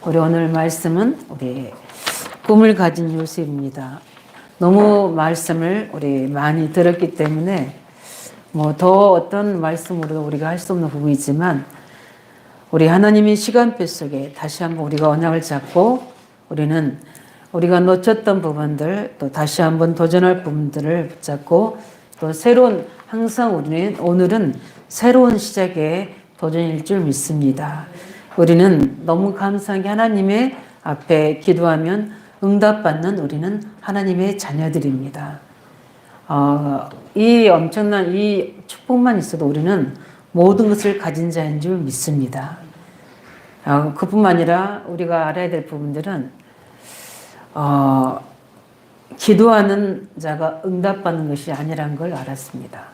우리 오늘 말씀은 우리 꿈을 가진 요셉입니다. 너무 말씀을 우리 많이 들었기 때문에 뭐 더 어떤 말씀으로 우리가 할 수 없는 부분이지만 우리 하나님의 시간표 속에 다시 한번 우리가 언약을 잡고 우리는 우리가 놓쳤던 부분들 또 다시 한번 도전할 부분들을 붙잡고 또 새로운 항상 우리는 오늘은 새로운 시작의 도전일 줄 믿습니다. 우리는 너무 감사하게 하나님의 앞에 기도하면 응답받는 우리는 하나님의 자녀들입니다. 이 엄청난 이 축복만 있어도 우리는 모든 것을 가진 자인 줄 믿습니다. 그뿐만 아니라 우리가 알아야 될 부분들은 기도하는 자가 응답받는 것이 아니라는 걸 알았습니다.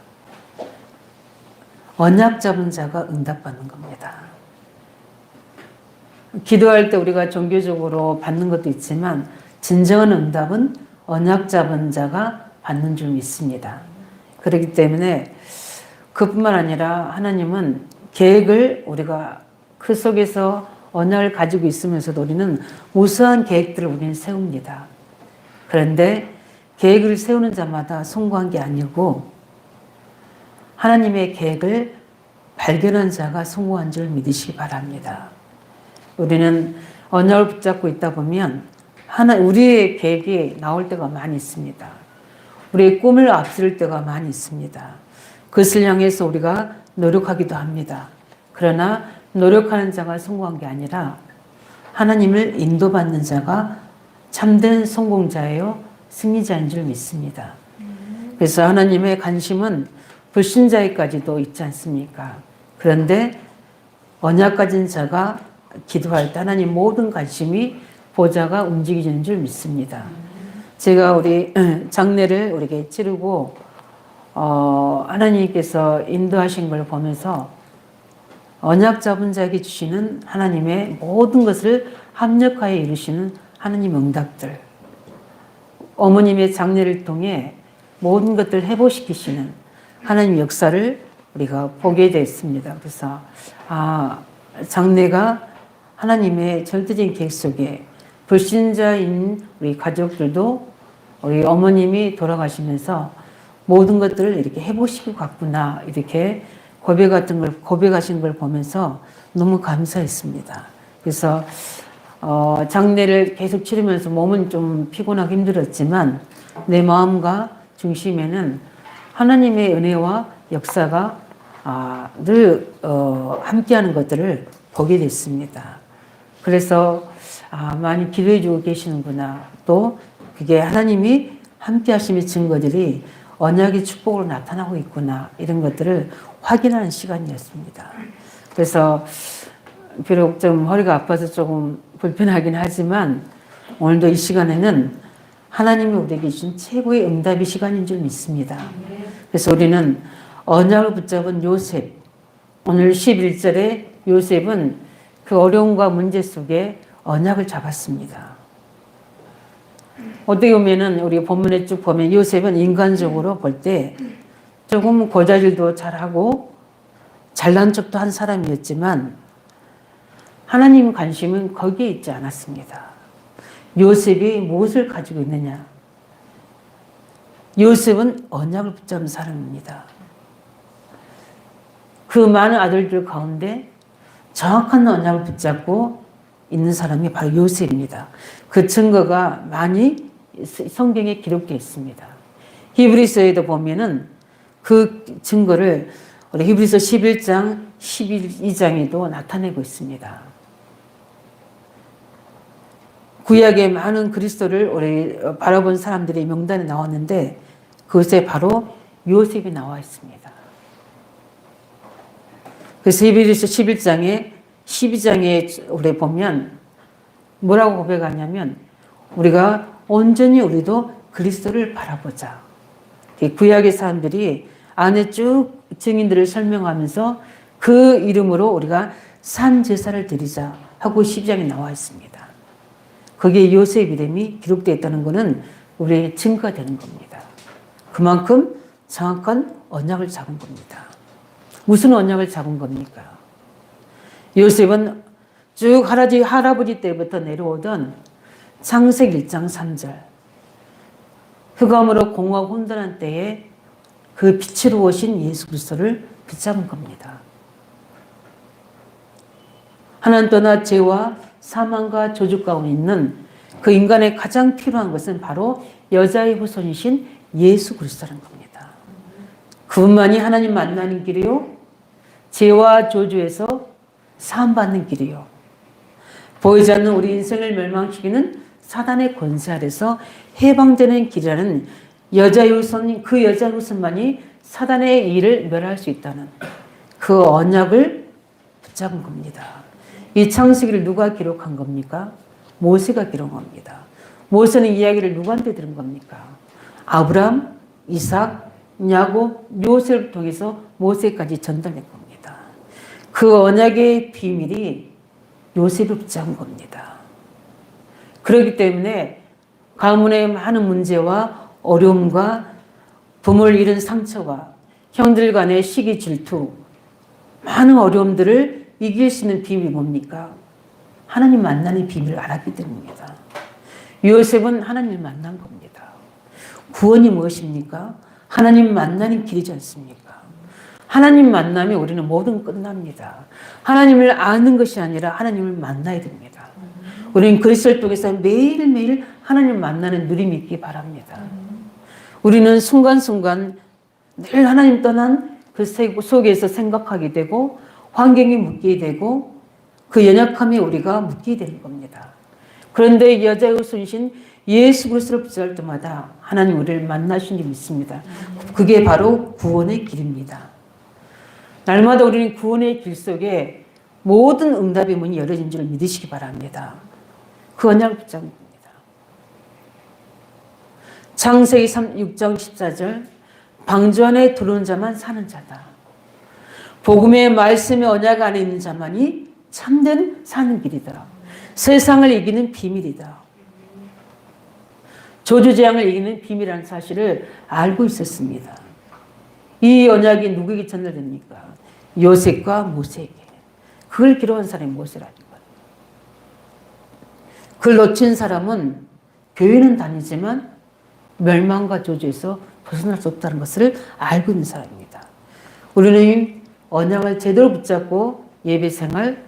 언약 잡은 자가 응답받는 겁니다. 기도할 때 우리가 종교적으로 받는 것도 있지만 진정한 응답은 언약 잡은 자가 받는 줄 믿습니다. 그렇기 때문에 그뿐만 아니라 하나님은 계획을 우리가 그 속에서 언약을 가지고 있으면서도 우리는 무수한 계획들을 우리는 세웁니다. 그런데 계획을 세우는 자마다 성공한 게 아니고 하나님의 계획을 발견한 자가 성공한 줄 믿으시기 바랍니다. 우리는 언약을 붙잡고 있다 보면 우리의 계획이 나올 때가 많이 있습니다. 우리의 꿈을 앞세울 때가 많이 있습니다. 그것을 향해서 우리가 노력하기도 합니다. 그러나 노력하는 자가 성공한 게 아니라 하나님을 인도받는 자가 참된 성공자예요, 승리자인 줄 믿습니다. 그래서 하나님의 관심은 불신자에까지도 있지 않습니까? 그런데 언약 가진 자가 기도할 때 하나님 모든 관심이 보좌가 움직이는 줄 믿습니다. 제가 우리 장례를 우리에게 치르고 하나님께서 인도하신 걸 보면서 언약 잡은 자에게 주시는 하나님의 모든 것을 합력하여 이루시는 하나님 응답들, 어머님의 장례를 통해 모든 것들을 회복시키시는 하나님 역사를 우리가 보게 됐습니다. 그래서 장례가 하나님의 절대적인 계획 속에 불신자인 우리 가족들도 우리 어머님이 돌아가시면서 모든 것들을 이렇게 회복시키고 갔구나, 이렇게 고백하신 걸 보면서 너무 감사했습니다. 그래서 장례를 계속 치르면서 몸은 좀 피곤하고 힘들었지만 내 마음과 중심에는 하나님의 은혜와 역사가 늘 함께하는 것들을 보게 됐습니다. 그래서 많이 기도해 주고 계시는구나, 또 그게 하나님이 함께 하심의 증거들이 언약의 축복으로 나타나고 있구나, 이런 것들을 확인하는 시간이었습니다. 그래서 비록 좀 허리가 아파서 조금 불편하긴 하지만 오늘도 이 시간에는 하나님이 우리에게 주신 최고의 응답의 시간인 줄 믿습니다. 그래서 우리는 언약을 붙잡은 요셉, 오늘 11절에 요셉은 그 어려움과 문제 속에 언약을 잡았습니다. 어떻게 보면은 우리 본문에 쭉 보면 요셉은 인간적으로 볼 때 조금 고자질도 잘하고 잘난 척도 한 사람이었지만 하나님 관심은 거기에 있지 않았습니다. 요셉이 무엇을 가지고 있느냐? 요셉은 언약을 붙잡은 사람입니다. 그 많은 아들들 가운데 정확한 언약을 붙잡고 있는 사람이 바로 요셉입니다. 그 증거가 많이 성경에 기록되어 있습니다. 히브리서에도 보면은 그 증거를 우리 히브리서 11장, 12장에도 나타내고 있습니다. 구약의 많은 그리스도를 우리 바라본 사람들의 명단에 나왔는데 그것에 바로 요셉이 나와 있습니다. 그래서 히브리서 11장에 12장에 우리 보면 뭐라고 고백하냐면 우리가 온전히 우리도 그리스도를 바라보자. 구약의 사람들이 안에 쭉 증인들을 설명하면서 그 이름으로 우리가 산 제사를 드리자 하고 12장에 나와 있습니다. 거기에 요셉 이름이 기록되어 있다는 것은 우리의 증거가 되는 겁니다. 그만큼 정확한 언약을 잡은 겁니다. 무슨 언약을 잡은 겁니까? 요셉은 쭉 할아버지 때부터 내려오던 창세기 1장 3절. 흑암으로 공허하고 혼돈한 때에 그 빛으로 오신 예수 그리스도를 붙잡은 겁니다. 하나님 떠나 죄와 사망과 저주 가운데 있는 그 인간의 가장 필요한 것은 바로 여자의 후손이신 예수 그리스도라는 겁니다. 그분만이 하나님 만나는 길이요, 죄와 저주에서 사함받는 길이요, 보이지 않는 우리 인생을 멸망시키는 사단의 권세 아래서 해방되는 길이라는 여자의 후손, 그 여자의 후손만이 사단의 일을 멸할 수 있다는 그 언약을 붙잡은 겁니다. 이 창세기를 누가 기록한 겁니까? 모세가 기록한 겁니다. 모세는 이야기를 누구한테 들은 겁니까? 아브람, 이삭, 야곱, 요셉을 통해서 모세까지 전달된 겁니다. 그 언약의 비밀이 요셉을 붙잡은 겁니다. 그렇기 때문에 가문의 많은 문제와 어려움과 부모를 잃은 상처와 형들 간의 시기 질투, 많은 어려움들을 이길 수 있는 비밀이 뭡니까? 하나님 만나는 비밀을 알았기 때문입니다. 요셉은 하나님을 만난 겁니다. 구원이 무엇입니까? 하나님 만나는 길이지 않습니까? 하나님 만나면 우리는 모든 끝납니다. 하나님을 아는 것이 아니라 하나님을 만나야 됩니다. 우리는 그리스도를 통해서 매일매일 하나님 만나는 누림이 있기 바랍니다. 우리는 순간순간 늘 하나님 떠난 그 속에서 생각하게 되고 환경이 묶이게 되고 그 연약함에 우리가 묶이게 되는 겁니다. 그런데 여자의 후손이신 예수 그리스도를 붙잡을 때마다 하나님 우리를 만나신 일이 있습니다. 그게 바로 구원의 길입니다. 날마다 우리는 구원의 길 속에 모든 응답의 문이 열어진 줄 믿으시기 바랍니다. 그 언약을 붙잡는 겁니다. 창세기 6장 14절, 방주 안에 들어온 자만 사는 자다. 복음의 말씀의 언약 안에 있는 자만이 참된 사는 길이다. 세상을 이기는 비밀이다. 저주재앙을 이기는 비밀이라는 사실을 알고 있었습니다. 이 언약이 누구에게 전달됩니까? 요셉과 모세에게. 그걸 기록한 사람이 모세라는 거예요. 그걸 놓친 사람은 교회는 다니지만 멸망과 저주에서 벗어날 수 없다는 것을 알고 있는 사람입니다. 우리는 언약을 제대로 붙잡고 예배생활,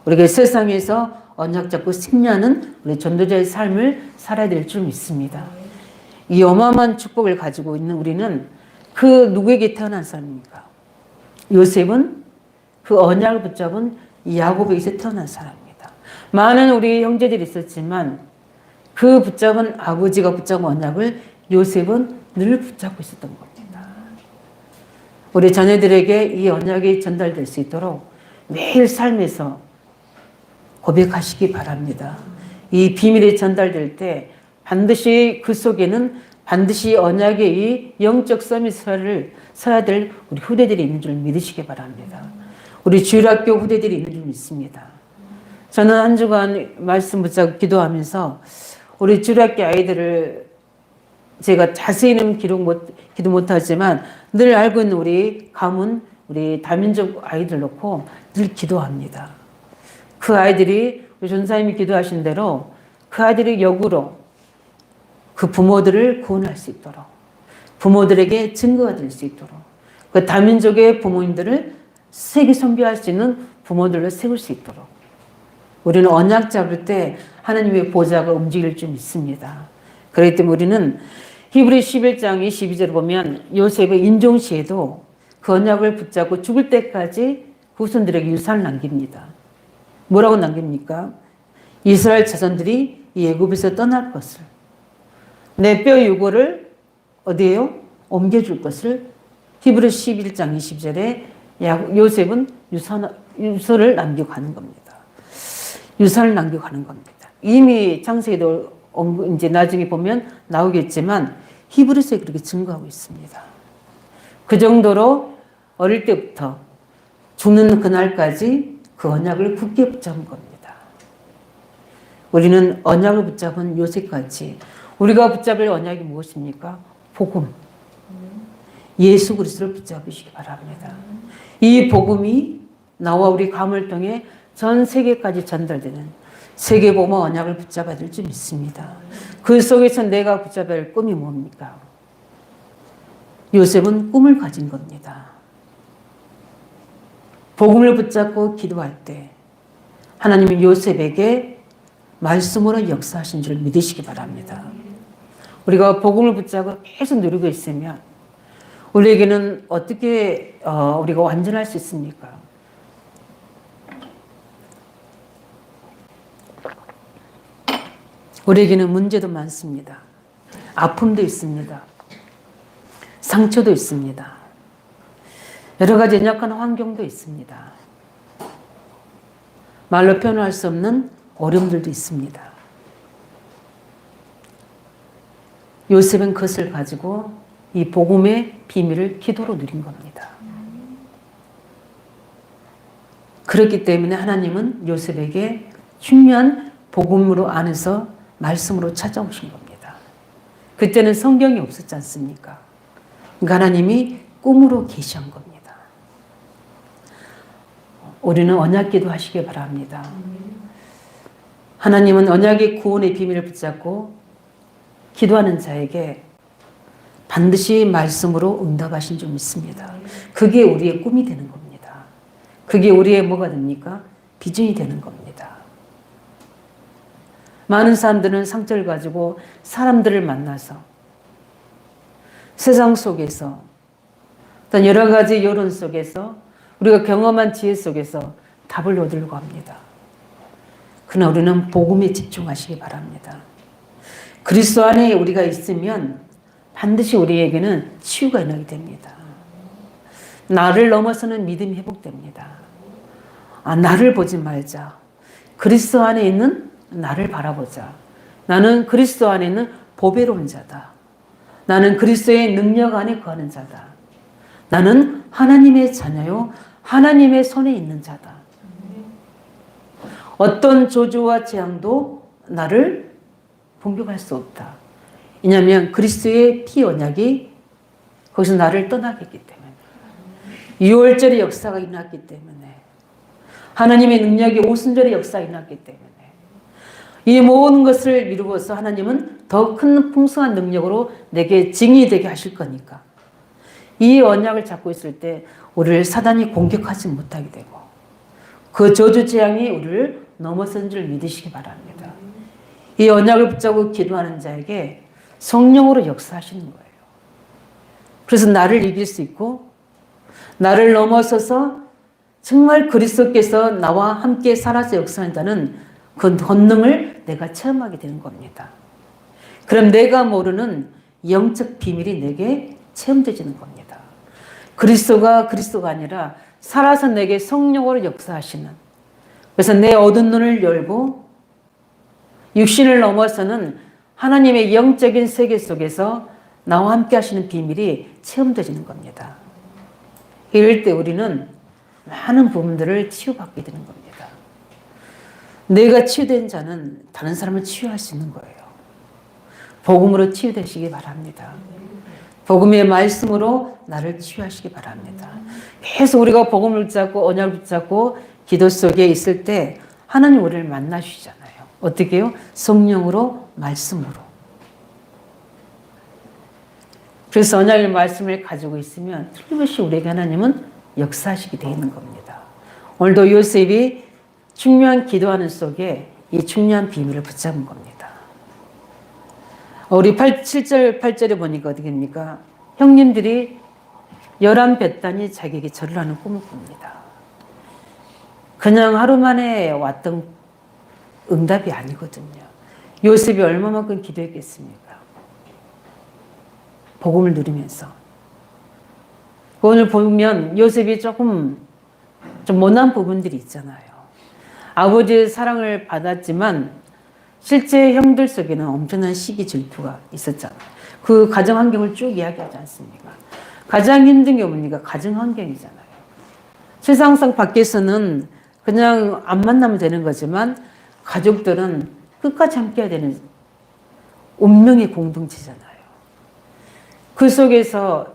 우리가 세상에서 언약 잡고 승리하는 우리 전도자의 삶을 살아야 될 줄 믿습니다. 이 어마어마한 축복을 가지고 있는 우리는 그 누구에게 태어난 사람입니까? 요셉은 그 언약을 붙잡은 야곱에게서 태어난 사람입니다. 많은 우리 형제들이 있었지만 그 붙잡은 아버지가 붙잡은 언약을 요셉은 늘 붙잡고 있었던 겁니다. 우리 자녀들에게 이 언약이 전달될 수 있도록 매일 삶에서 고백하시기 바랍니다. 이 비밀이 전달될 때 반드시 그 속에는 반드시 언약의 이 영적 서밋을 서야 될 우리 후대들이 있는 줄 믿으시기 바랍니다. 우리 주일학교 후대들이 있는 줄 믿습니다. 저는 한 주간 말씀 붙잡고 기도하면서 우리 주일학교 아이들을 제가 자세히는 기도 못하지만 늘 알고 있는 우리 가문, 우리 다민족 아이들 놓고 늘 기도합니다. 그 아이들이 전사님이 기도하신 대로 그 아이들이 역으로 그 부모들을 구원할 수 있도록, 부모들에게 증거가 될 수 있도록, 그 다민족의 부모님들을 세계 선교할 수 있는 부모들로 세울 수 있도록 우리는 언약 잡을 때 하나님의 보좌가 움직일 줄 믿습니다. 그렇기 때문에 우리는 히브리 11장 22절을 보면 요셉의 인종시에도 그 언약을 붙잡고 죽을 때까지 후손들에게 유산을 남깁니다. 뭐라고 남깁니까? 이스라엘 자손들이 애굽에서 떠날 것을, 내 뼈 유골을 어디에요? 옮겨줄 것을 히브리 11장 20절에 요셉은 유서를 남기고 가는 겁니다. 유산을 남기고 가는 겁니다. 이미 창세기도 이제 나중에 보면 나오겠지만 히브리서에 그렇게 증거하고 있습니다. 그 정도로 어릴 때부터 죽는 그날까지 그 언약을 굳게 붙잡은 겁니다. 우리는 언약을 붙잡은 요셉같이 우리가 붙잡을 언약이 무엇입니까? 복음. 예수 그리스도를 붙잡으시기 바랍니다. 이 복음이 나와 우리 가문을 통해 전 세계까지 전달되는 세계복음 언약을 붙잡아야 될 줄 믿습니다. 그 속에서 내가 붙잡아야 할 꿈이 뭡니까? 요셉은 꿈을 가진 겁니다. 복음을 붙잡고 기도할 때 하나님은 요셉에게 말씀으로 역사하신 줄 믿으시기 바랍니다. 우리가 복음을 붙잡고 계속 누리고 있으면 우리에게는 어떻게 우리가 완전할 수 있습니까? 우리에게는 문제도 많습니다. 아픔도 있습니다. 상처도 있습니다. 여러 가지 연약한 환경도 있습니다. 말로 표현할 수 없는 어려움들도 있습니다. 요셉은 그것을 가지고 이 복음의 비밀을 기도로 누린 겁니다. 그렇기 때문에 하나님은 요셉에게 중요한 복음으로 안에서 말씀으로 찾아오신 겁니다. 그때는 성경이 없었지 않습니까? 그러니까 하나님이 꿈으로 계시한 겁니다. 우리는 언약기도 하시기 바랍니다. 하나님은 언약의 구원의 비밀을 붙잡고 기도하는 자에게 반드시 말씀으로 응답하신 줄 믿습니다. 그게 우리의 꿈이 되는 겁니다. 그게 우리의 뭐가 됩니까? 비전이 되는 겁니다. 많은 사람들은 상처를 가지고 사람들을 만나서 세상 속에서 어떤 여러 가지 여론 속에서 우리가 경험한 지혜 속에서 답을 얻으려고 합니다. 그러나 우리는 복음에 집중하시기 바랍니다. 그리스도 안에 우리가 있으면 반드시 우리에게는 치유가 일어나게 됩니다. 나를 넘어서는 믿음이 회복됩니다. 나를 보지 말자. 그리스도 안에 있는 나를 바라보자. 나는 그리스도 안에 있는 보배로운 자다. 나는 그리스도의 능력 안에 거하는 자다. 나는 하나님의 자녀요 하나님의 손에 있는 자다. 어떤 저주와 재앙도 나를 공격할 수 없다. 왜냐하면 그리스도의 피 언약이 거기서 나를 떠나게 했기 때문에, 유월절의 역사가 일어났기 때문에, 하나님의 능력이 오순절의 역사가 일어났기 때문에 이 모든 것을 이루어서 하나님은 더 큰 풍성한 능력으로 내게 증인이 되게 하실 거니까 이 언약을 잡고 있을 때 우리를 사단이 공격하지 못하게 되고 그 저주 재앙이 우리를 넘어선 줄 믿으시기 바랍니다. 이 언약을 붙잡고 기도하는 자에게 성령으로 역사하시는 거예요. 그래서 나를 이길 수 있고 나를 넘어서서 정말 그리스도께서 나와 함께 살아서 역사한다는 그 권능을 내가 체험하게 되는 겁니다. 그럼 내가 모르는 영적 비밀이 내게 체험되지는 겁니다. 그리스도가 아니라 살아서 내게 성령으로 역사하시는, 그래서 내 어두운 눈을 열고 육신을 넘어서는 하나님의 영적인 세계 속에서 나와 함께 하시는 비밀이 체험되지는 겁니다. 이럴 때 우리는 많은 부분들을 치유받게 되는 겁니다. 내가 치유된 자는 다른 사람을 치유할 수 있는 거예요. 복음으로 치유되시기 바랍니다. 복음의 말씀으로 나를 치유하시기 바랍니다. 계속 우리가 복음을 붙잡고 언약을 붙잡고 기도 속에 있을 때 하나님 우리를 만나주시잖아요. 어떻게 해요? 성령으로, 말씀으로. 그래서 언약의 말씀을 가지고 있으면 틀림없이 우리에게 하나님은 역사하시게 되어 있는 겁니다. 오늘도 요셉이 중요한 기도하는 속에 이 중요한 비밀을 붙잡은 겁니다. 우리 7절, 8절에 보니까 어떻게 됩니까? 형님들이 11벳단이 자기에게 절을 하는 꿈을 꿉니다. 그냥 하루 만에 왔던 응답이 아니거든요. 요셉이 얼마만큼 기도했겠습니까? 복음을 누리면서. 오늘 보면 요셉이 조금 좀 못난 부분들이 있잖아요. 아버지의 사랑을 받았지만 실제 형들 속에는 엄청난 시기 질투가 있었잖아요. 그 가정 환경을 쭉 이야기하지 않습니까? 가장 힘든 게 뭡니까? 가정 환경이잖아요. 세상상 밖에서는 그냥 안 만나면 되는 거지만 가족들은 끝까지 함께 해야 되는 운명의 공동체잖아요. 그 속에서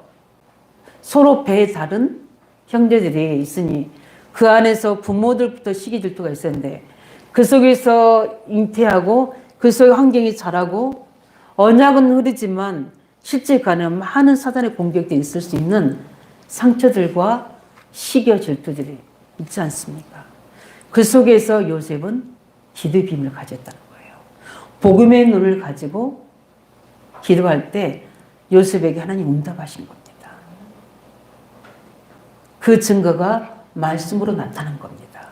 서로 배 다른 형제들이 있으니 그 안에서 부모들부터 시기 질투가 있었는데 그 속에서 잉태하고 그 속에 환경이 자라고 언약은 흐르지만 실제 그 안에 많은 사단의 공격이 있을 수 있는 상처들과 시기와 질투들이 있지 않습니까? 그 속에서 요셉은 기도의 비밀을 가졌다는 거예요. 복음의 눈을 가지고 기도할 때 요셉에게 하나님 응답하신 겁니다. 그 증거가 말씀으로 나타난 겁니다.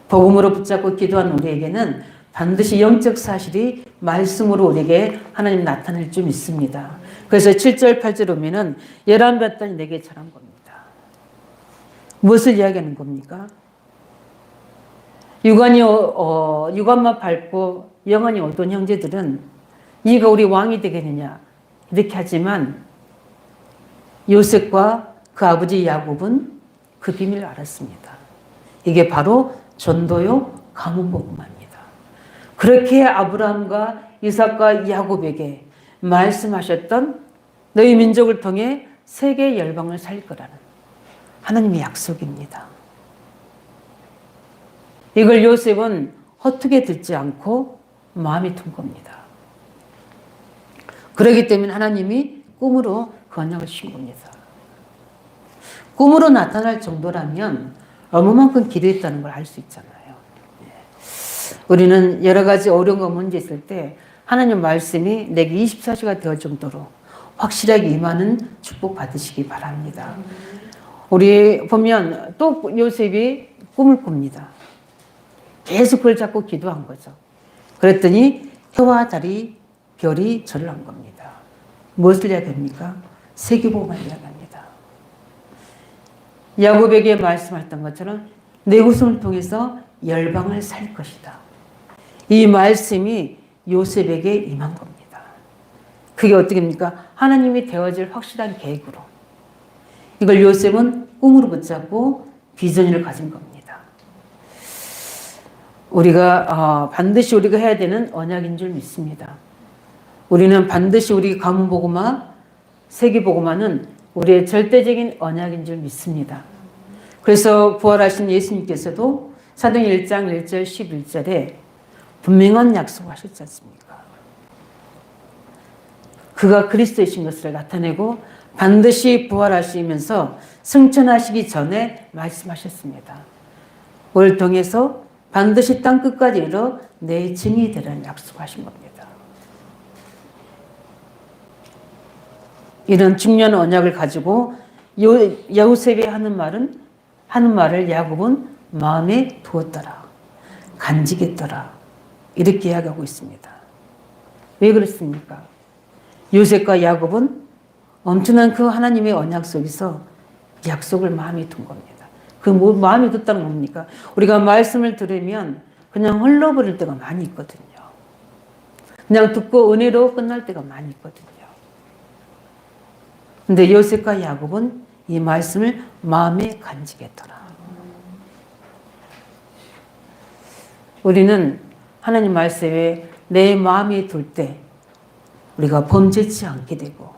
복음으로 붙잡고 기도한 우리에게는 반드시 영적 사실이 말씀으로 우리에게 하나님 나타낼 줄 믿습니다. 그래서 7절 8절 오면은 11배 딸이 내게 절한 겁니다. 무엇을 이야기하는 겁니까? 유관만 밟고 영안이 어두운 형제들은 네가 우리 왕이 되겠느냐 이렇게 하지만 요셉과 그 아버지 야곱은 그 비밀을 알았습니다. 이게 바로 전도요 가문 복음입니다. 그렇게 아브라함과 이삭과 야곱에게 말씀하셨던 너희 민족을 통해 세계 열방을 살릴 거라는 하나님의 약속입니다. 이걸 요셉은 헛되게 듣지 않고 마음에 둔 겁니다. 그렇기 때문에 하나님이 꿈으로 그 언약을 주신 겁니다. 꿈으로 나타날 정도라면 얼마만큼 기도했다는 걸 알 수 있잖아요. 우리는 여러 가지 어려움과 문제 있을 때 하나님 말씀이 내게 24시가 될 정도로 확실하게 임하는 축복 받으시기 바랍니다. 우리 보면 또 요셉이 꿈을 꿉니다. 계속 그걸 잡고 기도한 거죠. 그랬더니 해와 달이 별이 절을 한 겁니다. 무엇을 이야기합니까? 세계복음을 이야기합니다. 야곱에게 말씀했던 것처럼 내 후손을 통해서 열방을 살 것이다. 이 말씀이 요셉에게 임한 겁니다. 그게 어떻게 됩니까? 하나님이 되어질 확실한 계획으로. 이걸 요셉은 꿈으로 붙잡고 비전을 가진 겁니다. 우리가 반드시 우리가 해야 되는 언약인 줄 믿습니다. 우리는 반드시 우리 가문 복음화, 세계 복음화는 우리의 절대적인 언약인 줄 믿습니다. 그래서 부활하신 예수님께서도 사도행 1장 1절 11절에 분명한 약속을 하셨지 않습니까? 그가 그리스도이신 것을 나타내고 반드시 부활하시면서 승천하시기 전에 말씀하셨습니다. 그걸 통해서 반드시 땅 끝까지 이르러 내 증인이 되라는 약속하신 겁니다. 이런 중요한 언약을 가지고 요셉이 하는 말을 야곱은 마음에 두었더라. 간직했더라. 이렇게 이야기하고 있습니다. 왜 그렇습니까? 요셉과 야곱은 엄청난 그 하나님의 언약 속에서 약속을 마음에 둔 겁니다. 그 마음에 뒀다는 뭡니까? 우리가 말씀을 들으면 그냥 흘러버릴 때가 많이 있거든요. 그냥 듣고 은혜로 끝날 때가 많이 있거든요. 근데 요셉과 야곱은 이 말씀을 마음에 간직했더라. 우리는 하나님 말씀에 내 마음에 둘 때 우리가 범죄치 않게 되고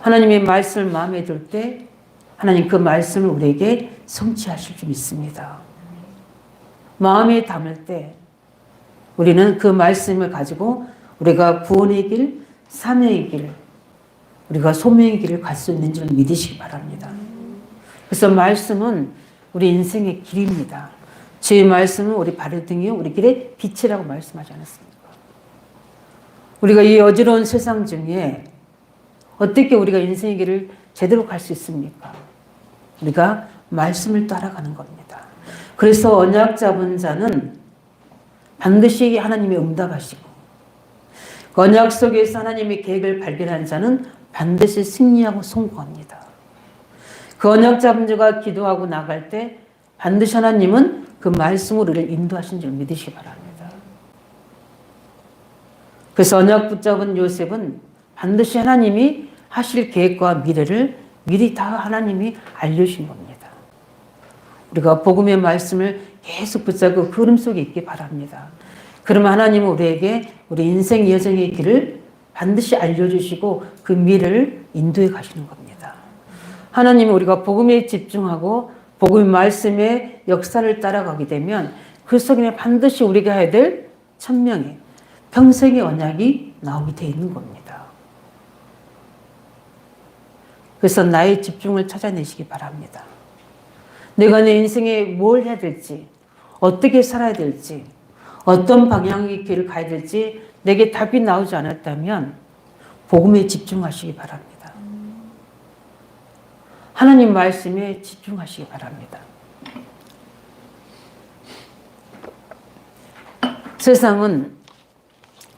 하나님의 말씀을 마음에 둘 때 하나님 그 말씀을 우리에게 성취하실 줄 믿습니다. 마음에 담을 때 우리는 그 말씀을 가지고 우리가 구원의 길, 사명의 길, 우리가 소명의 길을 갈 수 있는 줄 믿으시기 바랍니다. 그래서 말씀은 우리 인생의 길입니다. 주의 말씀은 우리 발등이요 우리 길의 빛이라고 말씀하지 않았습니까? 우리가 이 어지러운 세상 중에 어떻게 우리가 인생의 길을 제대로 갈 수 있습니까? 우리가 말씀을 따라가는 겁니다. 그래서 언약 잡은 자는 반드시 하나님이 응답하시고 언약 속에서 하나님의 계획을 발견한 자는 반드시 승리하고 성공합니다. 그 언약 잡은 자가 기도하고 나갈 때 반드시 하나님은 그 말씀으로 우리를 인도하신 줄 믿으시기 바랍니다. 그래서 언약 붙잡은 요셉은 반드시 하나님이 하실 계획과 미래를 미리 다 하나님이 알려주신 겁니다. 우리가 복음의 말씀을 계속 붙잡고 그 흐름 속에 있기 바랍니다. 그러면 하나님은 우리에게 우리 인생 여정의 길을 반드시 알려주시고 그 미래를 인도해 가시는 겁니다. 하나님은 우리가 복음에 집중하고 복음의 말씀의 역사를 따라가게 되면 그 속에 반드시 우리가 해야 될 천명의 평생의 언약이 나오게 되어 있는 겁니다. 그래서 나의 집중을 찾아내시기 바랍니다. 내가 내 인생에 뭘 해야 될지, 어떻게 살아야 될지, 어떤 방향의 길을 가야 될지 내게 답이 나오지 않았다면 복음에 집중하시기 바랍니다. 하나님 말씀에 집중하시기 바랍니다. 세상은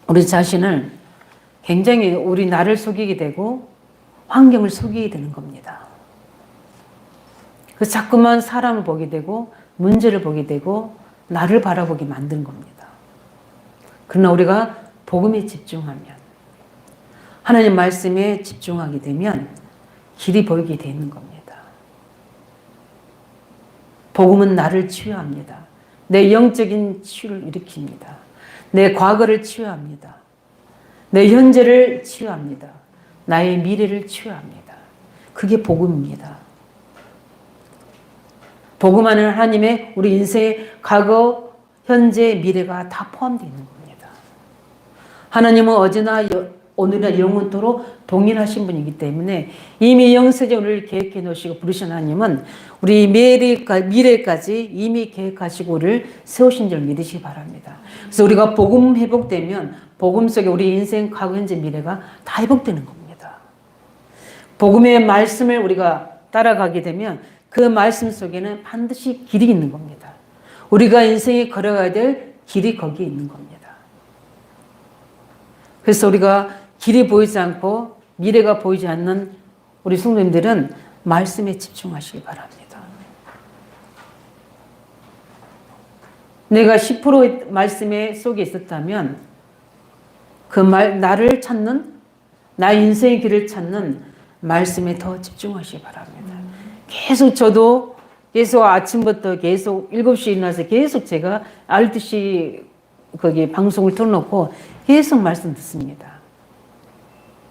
우리 자신을 굉장히 우리 나를 속이게 되고 환경을 속이게 되는 겁니다. 그래서 자꾸만 사람을 보게 되고 문제를 보게 되고 나를 바라보게 만드는 겁니다. 그러나 우리가 복음에 집중하면, 하나님 말씀에 집중하게 되면 길이 보이게 되는 겁니다. 복음은 나를 치유합니다. 내 영적인 치유를 일으킵니다. 내 과거를 치유합니다. 내 현재를 치유합니다. 나의 미래를 치유합니다. 그게 복음입니다. 복음 안에는 하나님의 우리 인생의 과거, 현재, 미래가 다 포함되어 있는 겁니다. 하나님은 어제나 오늘이나 영원토록 동일하신 분이기 때문에 이미 영세전 우리를 계획해 놓으시고 부르신 하나님은 우리 미래까지 이미 계획하시고 우리를 세우신 줄 믿으시기 바랍니다. 그래서 우리가 복음 회복되면 복음 속에 우리 인생, 과거, 현재, 미래가 다 회복되는 겁니다. 복음의 말씀을 우리가 따라가게 되면 그 말씀 속에는 반드시 길이 있는 겁니다. 우리가 인생에 걸어가야 될 길이 거기에 있는 겁니다. 그래서 우리가 길이 보이지 않고 미래가 보이지 않는 우리 성도님들은 말씀에 집중하시기 바랍니다. 내가 10% 말씀의 속에 있었다면 나를 찾는, 나의 인생의 길을 찾는 말씀에 더 집중하시기 바랍니다. 계속 아침부터 계속 7시에 일어나서 계속 제가 12시 거기 방송을 틀어놓고 계속 말씀 듣습니다.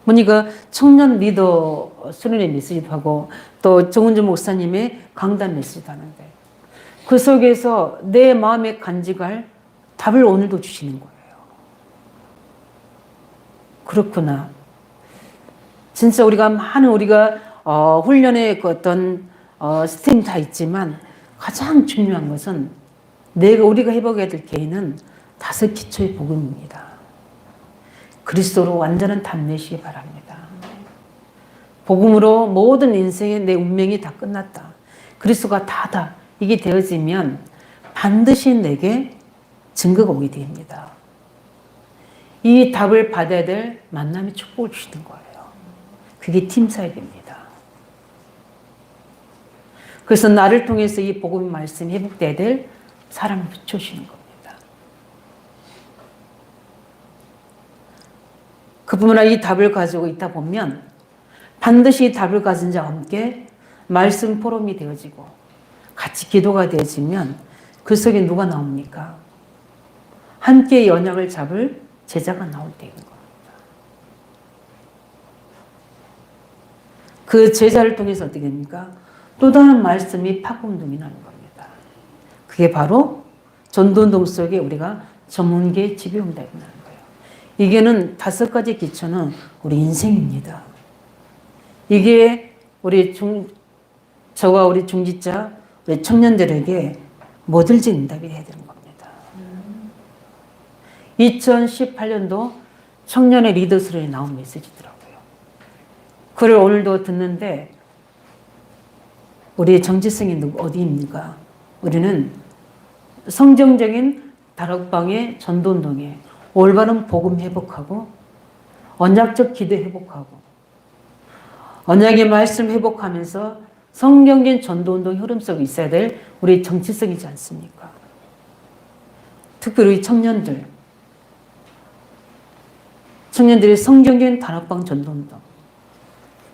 보니까 청년 리더 수련회 메시지도 하고 또 정은주 목사님의 강단 메시지도 하는데 그 속에서 내 마음에 간직할 답을 오늘도 주시는 거예요. 그렇구나. 진짜 우리가 훈련의 그 어떤 스템이 다 있지만 가장 중요한 것은 우리가 회복해야 될 개인은 5 기초의 복음입니다. 그리스도로 완전한 담내시기 바랍니다. 복음으로 모든 인생의 내 운명이 다 끝났다. 그리스도가 다다. 이게 되어지면 반드시 내게 증거가 오게 됩니다. 이 답을 받아야 될 만남의 축복을 주시는 거예요. 그게 팀사역입니다. 그래서 나를 통해서 이 복음의 말씀이 회복돼야 될 사람을 붙여주시는 겁니다. 그뿐만 아니라 이 답을 가지고 있다 보면 반드시 이 답을 가진 자와 함께 말씀 포럼이 되어지고 같이 기도가 되어지면 그 속에 누가 나옵니까? 함께 언약을 잡을 제자가 나올 때 있는 겁니다. 그 제자를 통해서 어떻게 됩니까? 또 다른 말씀이 파급운동이 나는 겁니다. 그게 바로 전도운동 속에 우리가 전문계 지배운동이 나는 거예요. 이게는 5가지 기초는 우리 인생입니다. 이게 저와 우리 중지자, 우리 청년들에게 뭐든지 응답이 해야 되는 겁니다. 2018년도 청년의 리더스에 나온 메시지더라고요. 그걸 오늘도 듣는데 우리의 정체성이 어디입니까? 우리는 성경적인 다락방의 전도운동에 올바른 복음 회복하고 언약적 기도 회복하고 언약의 말씀 회복하면서 성경적인 전도운동 흐름 속에 있어야 될 우리의 정체성이지 않습니까? 특히 우리 청년들이 성경적인 다락방 전도운동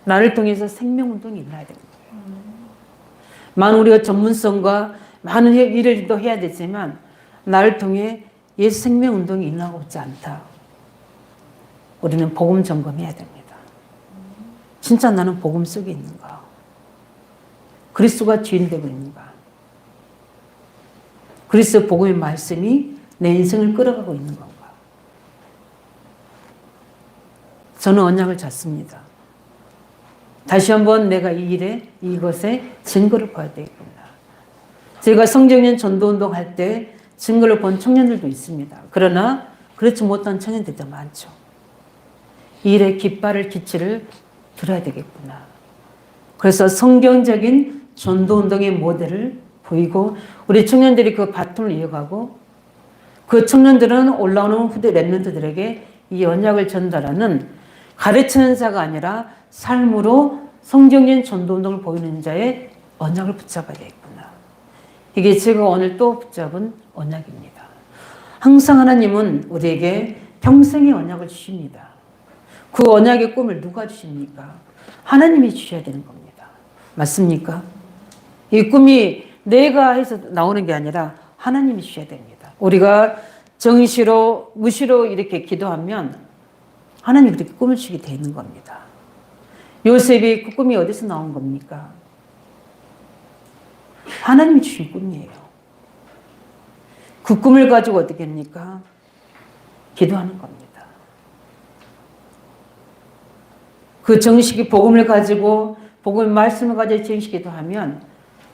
나를 통해서 생명운동이 일어나야 되는 거예요. 많은 우리가 전문성과 많은 일을 또 해야 되지만 나를 통해 예수 생명운동이 일어나고 있지 않다. 우리는 복음 점검해야 됩니다. 진짜 나는 복음 속에 있는가? 그리스도가 주인 되고 있는가? 그리스도 복음의 말씀이 내 인생을 끌어가고 있는 건가? 저는 언약을 잡습니다. 다시 한번 내가 이 일에, 이것에 증거를 봐야 되겠구나. 제가 성경년 전도운동 할 때 증거를 본 청년들도 있습니다. 그러나 그렇지 못한 청년들도 많죠. 이 일에 깃발을, 기치를 들어야 되겠구나. 그래서 성경적인 전도운동의 모델을 보이고 우리 청년들이 그 바통을 이어가고 그 청년들은 올라오는 후대 랩런트들에게 이 언약을 전달하는 가르치는 자가 아니라 삶으로 성경적인 전도운동을 보이는 자의 언약을 붙잡아야 되겠구나. 이게 제가 오늘 또 붙잡은 언약입니다. 항상 하나님은 우리에게 평생의 언약을 주십니다. 그 언약의 꿈을 누가 주십니까? 하나님이 주셔야 되는 겁니다. 맞습니까? 이 꿈이 내가 해서 나오는 게 아니라 하나님이 주셔야 됩니다. 우리가 정시로 무시로 이렇게 기도하면 하나님이 그렇게 꿈을 주게 돼 있는 겁니다. 요셉이 그 꿈이 어디서 나온 겁니까? 하나님이 주신 꿈이에요. 그 꿈을 가지고 어떻게 합니까? 기도하는 겁니다. 그 정식이 복음을 가지고 복음의 말씀을 가지고 정식 기도하면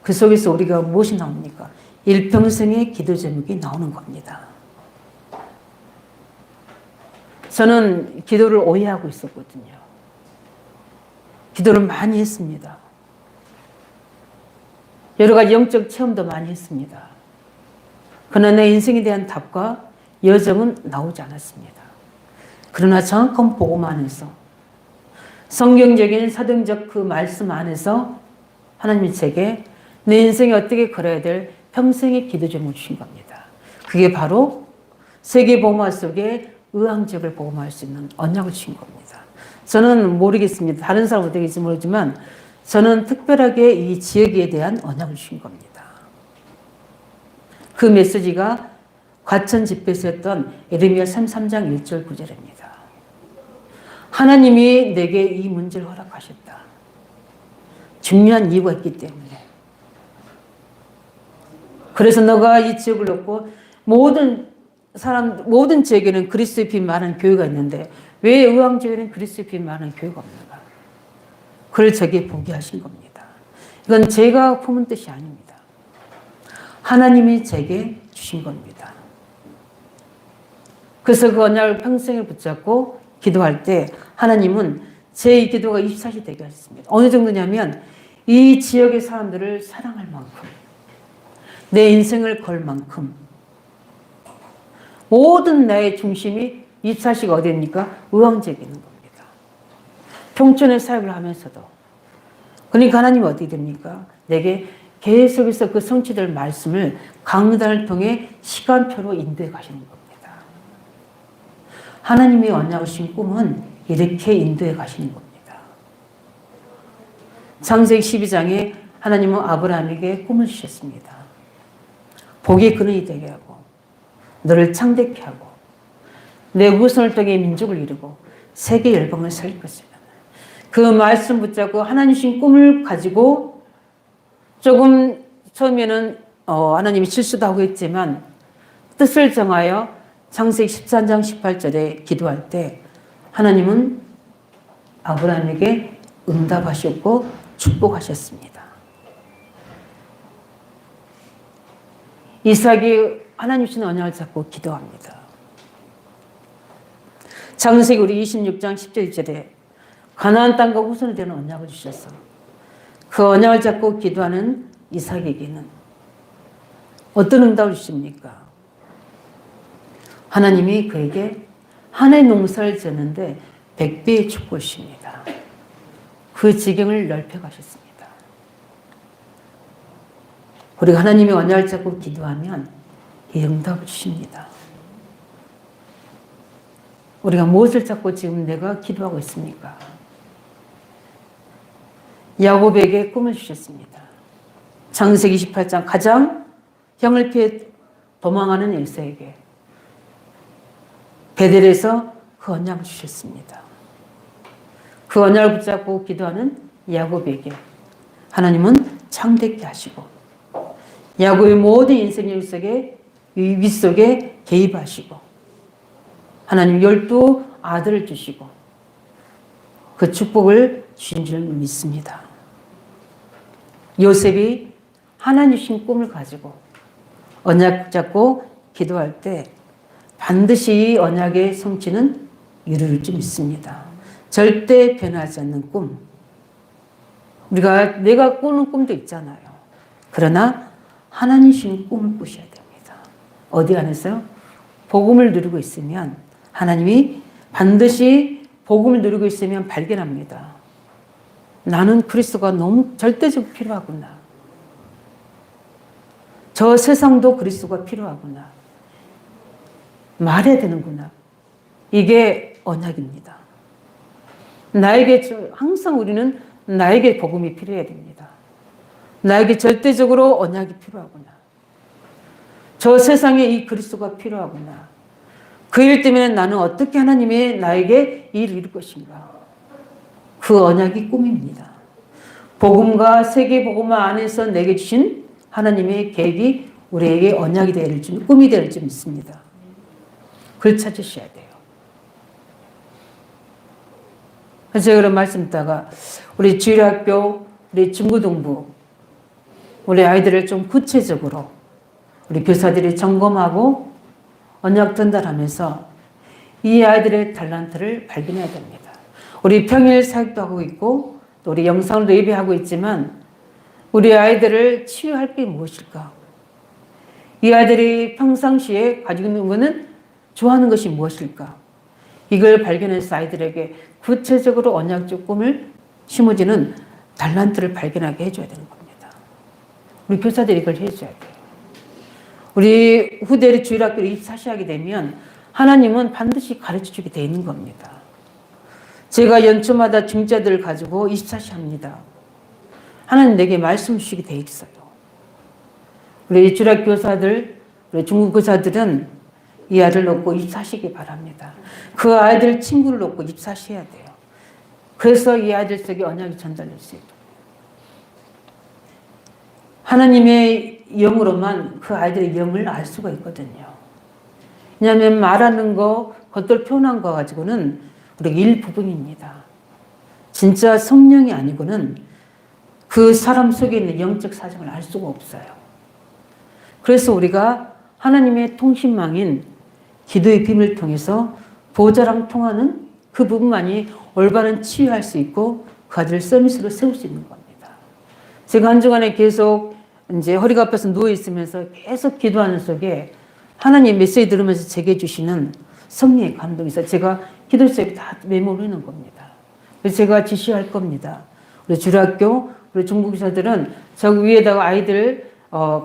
그 속에서 우리가 무엇이 나옵니까? 일평생의 기도 제목이 나오는 겁니다. 저는 기도를 오해하고 있었거든요. 기도를 많이 했습니다. 여러 가지 영적 체험도 많이 했습니다. 그러나 내 인생에 대한 답과 여정은 나오지 않았습니다. 그러나 정확한 복음 안에서 성경적인 사도적 그 말씀 안에서 하나님이 제게 내 인생에 어떻게 걸어야 될 평생의 기도 제목을 주신 겁니다. 그게 바로 세계복음화 속에 의왕지역을 복음화할 수 있는 언약을 주신 겁니다. 저는 모르겠습니다. 다른 사람은 어떻게 될지 모르지만 저는 특별하게 이 지역에 대한 언약을 주신 겁니다. 그 메시지가 과천 집회에서 했던 예레미야 33장 1절 9절입니다. 하나님이 내게 이 문제를 허락하셨다. 중요한 이유가 있기 때문에. 그래서 너가 이 지역을 놓고 모든 지역에는 그리스도의 빛 많은 교회가 있는데 왜 의왕지역에는 그리스도의 빛 많은 교회가 없는가? 그걸 저에게 보게 하신 겁니다. 이건 제가 품은 뜻이 아닙니다. 하나님이 제게 주신 겁니다. 그래서 그 언약을 평생을 붙잡고 기도할 때 하나님은 제 이 기도가 24시 되게 하셨습니다. 어느 정도냐면 이 지역의 사람들을 사랑할 만큼 내 인생을 걸 만큼 모든 나의 중심이 24시가 어디입니까? 의왕지역에 있는 겁니다. 평촌의 사역을 하면서도. 그러니까 하나님이 어떻게 됩니까? 내게 계속해서 그 성취될 말씀을 강단을 통해 시간표로 인도해 가시는 겁니다. 하나님이 언약을 주신 꿈은 이렇게 인도해 가시는 겁니다. 창세기 12장에 하나님은 아브라함에게 꿈을 주셨습니다. 복의 근원이 되게 하고 너를 창대케 하고 내 후손을 통해 민족을 이루고 세계 열방을 살릴 것이다. 그 말씀 붙잡고 하나님 주신 꿈을 가지고 조금 처음에는 하나님이 실수도 하고 했지만 뜻을 정하여 창세기 13장 18절에 기도할 때 하나님은 아브라함에게 응답하셨고 축복하셨습니다. 이삭이 하나님 주신 언약을 잡고 기도합니다. 창세기 우리 26장 10절 1절에 가나안 땅과 후손이 되는 언약을 주셔서 그 언약을 잡고 기도하는 이삭에게는 어떤 응답을 주십니까? 하나님이 그에게 한 해 농사를 지었는데 100배의 축복을 주십니다. 그 지경을 넓혀 가셨습니다. 우리가 하나님의 언약을 잡고 기도하면 이 응답을 주십니다. 우리가 무엇을 잡고 지금 내가 기도하고 있습니까? 야곱에게 꿈을 주셨습니다. 창세기 28장 가장 형을 피해 도망하는 엘사에게 베델에서 그 언약을 주셨습니다. 그 언약을 붙잡고 기도하는 야곱에게 하나님은 창대케 하시고 야곱의 모든 인생의 윗속에 개입하시고 하나님 12아들을 주시고 그 축복을 주신 줄 믿습니다. 요셉이 하나님 주신 꿈을 가지고 언약 잡고 기도할 때 반드시 언약의 성취는 이룰 줄 믿습니다. 절대 변하지 않는 꿈. 내가 꾸는 꿈도 있잖아요. 그러나 하나님 주신 꿈을 꾸셔야 됩니다. 어디 안에서요? 복음을 누리고 있으면 하나님이 반드시 복음을 누리고 있으면 발견합니다. 나는 그리스도가 너무 절대적으로 필요하구나. 저 세상도 그리스도가 필요하구나. 말해야 되는구나. 이게 언약입니다. 항상 우리는 나에게 복음이 필요해야 됩니다. 나에게 절대적으로 언약이 필요하구나. 저 세상에 이 그리스도가 필요하구나. 그 일 때문에 나는 어떻게 하나님의 나에게 이 일을 이룰 것인가. 그 언약이 꿈입니다. 복음과 세계 복음화 안에서 내게 주신 하나님의 계획이 우리에게 언약이 될 줄, 꿈이 될 줄 믿습니다. 그걸 찾으셔야 돼요. 제가 그런 말씀 듣다가 우리 주일학교, 우리 중고등부, 우리 아이들을 좀 구체적으로 우리 교사들이 점검하고 언약 전달하면서 이 아이들의 달란트를 발견해야 됩니다. 우리 평일 사역도 하고 있고 또 우리 영상도 예배하고 있지만 우리 아이들을 치유할 게 무엇일까? 이 아이들이 평상시에 가지고 있는 것은 좋아하는 것이 무엇일까? 이걸 발견해서 아이들에게 구체적으로 언약적 꿈을 심어지는 달란트를 발견하게 해줘야 되는 겁니다. 우리 교사들이 이걸 해줘야 돼요. 우리 후대의 주일학교를 입사시하게 되면 하나님은 반드시 가르쳐주게 돼 있는 겁니다. 제가 연초마다 중자들을 가지고 입사시합니다. 하나님 내게 말씀 주시게 돼 있어요. 우리 주일학교 교사들, 우리 중국 교사들은 이 아이를 놓고 입사하시기 바랍니다. 그 아이들 친구를 놓고 입사하셔야 돼요. 그래서 이 아이들 속에 언약이 전달될 수 있도록. 하나님의 영으로만 그 아이들의 영을 알 수가 있거든요. 왜냐하면 말하는 거, 겉돌 표현한 거 가지고는 우리가 일부분입니다. 진짜 성령이 아니고는 그 사람 속에 있는 영적 사정을 알 수가 없어요. 그래서 우리가 하나님의 통신망인 기도의 비밀을 통해서 보좌랑 통하는 그 부분만이 올바른 치유할 수 있고 그 아들을 서밋으로 세울 수 있는 겁니다. 제가 한 주간에 계속 이제 허리가 아파서 누워 있으면서 계속 기도하는 속에 하나님 메시지 들으면서 제게 주시는 성령의 감동이 있어요. 제가 기도 속에 다 메모를 해놓은 겁니다. 그래서 제가 지시할 겁니다. 우리 주일학교, 우리 중국교사들은 저 위에다가 아이들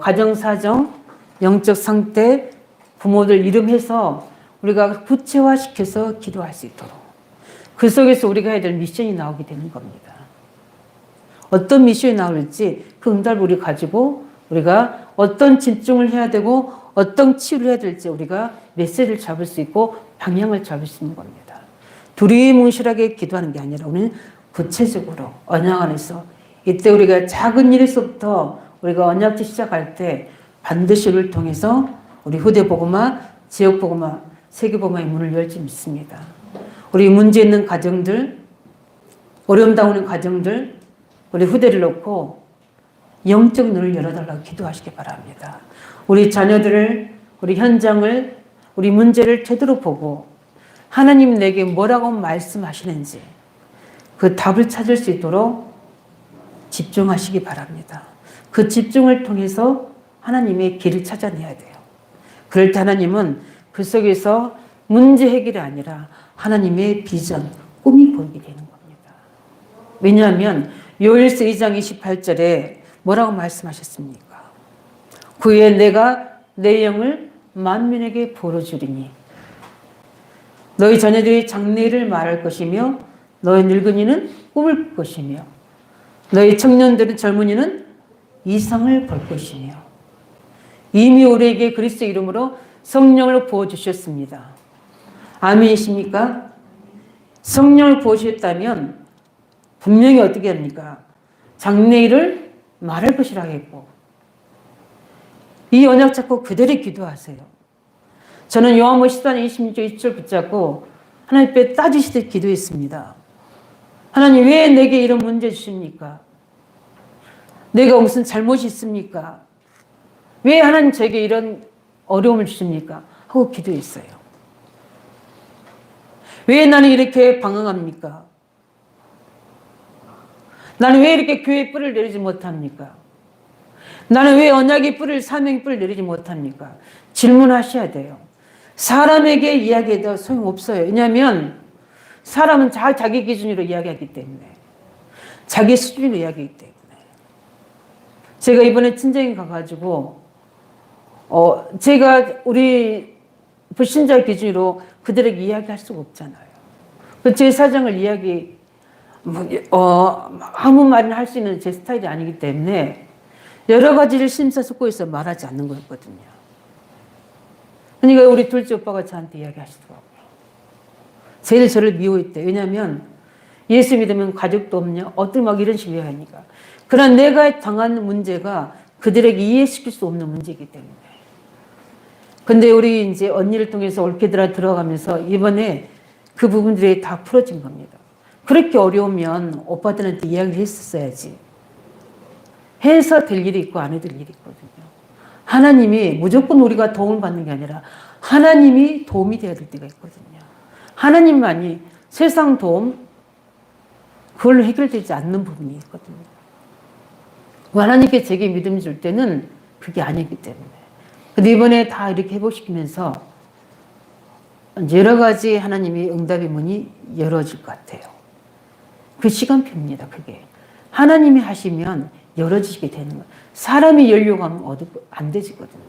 가정사정, 영적 상태, 부모들 이름해서 우리가 구체화시켜서 기도할 수 있도록 그 속에서 우리가 해야 될 미션이 나오게 되는 겁니다. 어떤 미션이 나올지 그 응답을 우리 가지고 우리가 어떤 집중을 해야 되고 어떤 치유를 해야 될지 우리가 메시지를 잡을 수 있고 방향을 잡을 수 있는 겁니다. 두리뭉실하게 기도하는 게 아니라 우리는 구체적으로 언약 안에서 이때 우리가 작은 일에서부터 우리가 언약지 시작할 때 반드시 우리를 통해서 우리 후대 복음화, 지역 복음화, 세계 복음화의 문을 열지 믿습니다. 우리 문제 있는 가정들, 어려움 당하는 가정들, 우리 후대를 놓고 영적 눈을 열어달라고 기도하시기 바랍니다. 우리 자녀들을, 우리 현장을, 우리 문제를 제대로 보고 하나님 내게 뭐라고 말씀하시는지 그 답을 찾을 수 있도록 집중하시기 바랍니다. 그 집중을 통해서 하나님의 길을 찾아내야 돼요. 그럴 때 하나님은 그 속에서 문제 해결이 아니라 하나님의 비전, 꿈이 보이게 되는 겁니다. 왜냐하면 요엘서 2장 28절에 뭐라고 말씀하셨습니까? 그에 내가 내 영을 만민에게 불어주리니 너희 자녀들이 장래를 말할 것이며 너희 늙은이는 꿈을 꿀 것이며 너희 청년들은 젊은이는 이상을 볼 것이며 이미 우리에게 그리스도 이름으로 성령을 부어주셨습니다. 아멘이십니까? 성령을 부어주셨다면 분명히 어떻게 합니까? 장래일을 말할 것이라고 했고 이 언약 잡고 그대로 기도하세요. 저는 요한복음 14장 26절 20절 붙잡고 하나님 앞에 따지시듯 기도했습니다. 하나님 왜 내게 이런 문제 주십니까? 내가 무슨 잘못이 있습니까? 왜 하나님 저에게 이런 어려움을 주십니까? 하고 기도했어요. 왜 나는 이렇게 방황합니까? 나는 왜 이렇게 교회의 뿔을 내리지 못합니까? 나는 왜 언약의 뿔을, 사명의 뿔을 내리지 못합니까? 질문하셔야 돼요. 사람에게 이야기해도 소용없어요. 왜냐하면 사람은 자기 기준으로 이야기하기 때문에, 자기 수준으로 이야기하기 때문에. 제가 이번에 친정에 가가지고 제가 우리 불신자 기준으로 그들에게 이야기할 수가 없잖아요. 제 사정을 아무 말이나 할 수 있는 제 스타일이 아니기 때문에 여러 가지를 심사숙고해서 말하지 않는 거였거든요. 그러니까 우리 둘째 오빠가 저한테 이야기하시더라고요. 제일 저를 미워했대요. 왜냐하면 예수 믿으면 가족도 없냐? 어떤 막 이런 식으로 하니까. 그러나 내가 당한 문제가 그들에게 이해시킬 수 없는 문제이기 때문에. 근데 우리 이제 언니를 통해서 올케드라 들어가면서 이번에 그 부분들이 다 풀어진 겁니다. 그렇게 어려우면 오빠들한테 이야기를 했었어야지. 해서 될 일이 있고 안 해도 될 일이 있거든요. 하나님이 무조건 우리가 도움을 받는 게 아니라 하나님이 도움이 되어야 될 때가 있거든요. 하나님만이 세상 도움, 그걸로 해결되지 않는 부분이 있거든요. 하나님께 제게 믿음 줄 때는 그게 아니기 때문에. 근데 이번에 다 이렇게 해보시면서 여러 가지 하나님이 응답의 문이 열어질 것 같아요. 그 시간표입니다, 그게. 하나님이 하시면 열어지게 되는 거예요. 사람이 열려고 하면 안 되지거든요.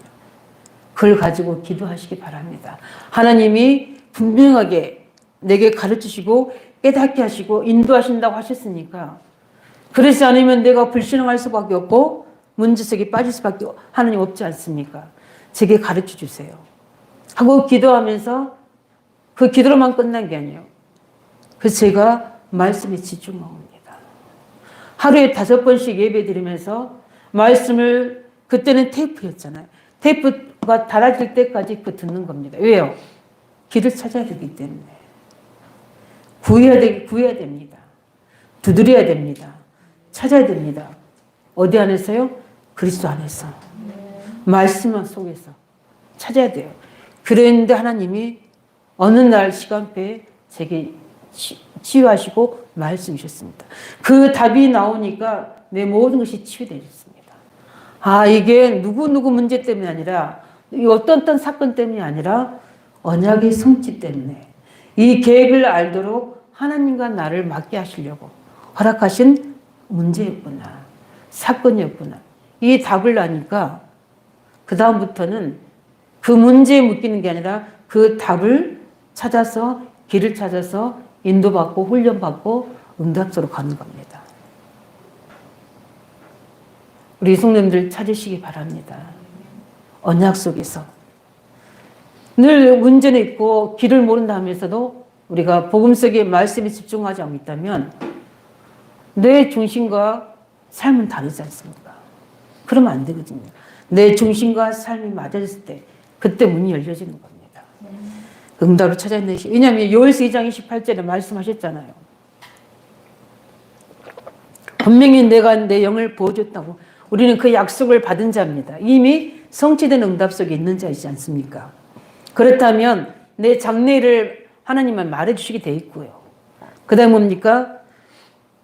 그걸 가지고 기도하시기 바랍니다. 하나님이 분명하게 내게 가르치시고 깨닫게 하시고 인도하신다고 하셨으니까, 그렇지 않으면 내가 불신앙할 수밖에 없고 문제 속에 빠질 수밖에 하나님 없지 않습니까? 제게 가르쳐 주세요 하고 기도하면서 그 기도로만 끝난 게 아니에요. 그래서 제가 말씀에 집중합니다. 하루에 5번씩 예배 드리면서 말씀을, 그때는 테이프였잖아요. 테이프가 닳아질 때까지 그 듣는 겁니다. 왜요? 길을 찾아야 되기 때문에. 구해야 됩니다. 두드려야 됩니다. 찾아야 됩니다. 어디 안에서요? 그리스도 안에서. 말씀 속에서 찾아야 돼요. 그런데 하나님이 어느 날 시간표에 제게 치유하시고 말씀 주셨습니다. 그 답이 나오니까 내 모든 것이 치유되었습니다. 이게 누구 문제 때문이 아니라, 어떤 사건 때문이 아니라 언약의 성취 때문에, 이 계획을 알도록 하나님과 나를 맡게 하시려고 허락하신 문제였구나, 사건이었구나. 이 답을 아니까 그 다음부터는 그 문제에 묶이는 게 아니라 그 답을 찾아서, 길을 찾아서 인도받고 훈련받고 응답소로 가는 겁니다. 우리 성도님들 찾으시기 바랍니다. 언약 속에서. 늘 문제는 있고 길을 모른다 하면서도 우리가 복음 속의 말씀에 집중하지 않고 있다면 내 중심과 삶은 다르지 않습니까? 그러면 안 되거든요. 내 중심과 삶이 맞아졌을 때 그때 문이 열려지는 겁니다. 응답을 찾아야 되시. 왜냐하면 요엘서 2장 28절에 말씀하셨잖아요. 분명히 내가 내 영을 부어줬다고. 우리는 그 약속을 받은 자입니다. 이미 성취된 응답 속에 있는 자이지 않습니까? 그렇다면 내 장래를 하나님만 말해주시게 돼 있고요. 그 다음 뭡니까?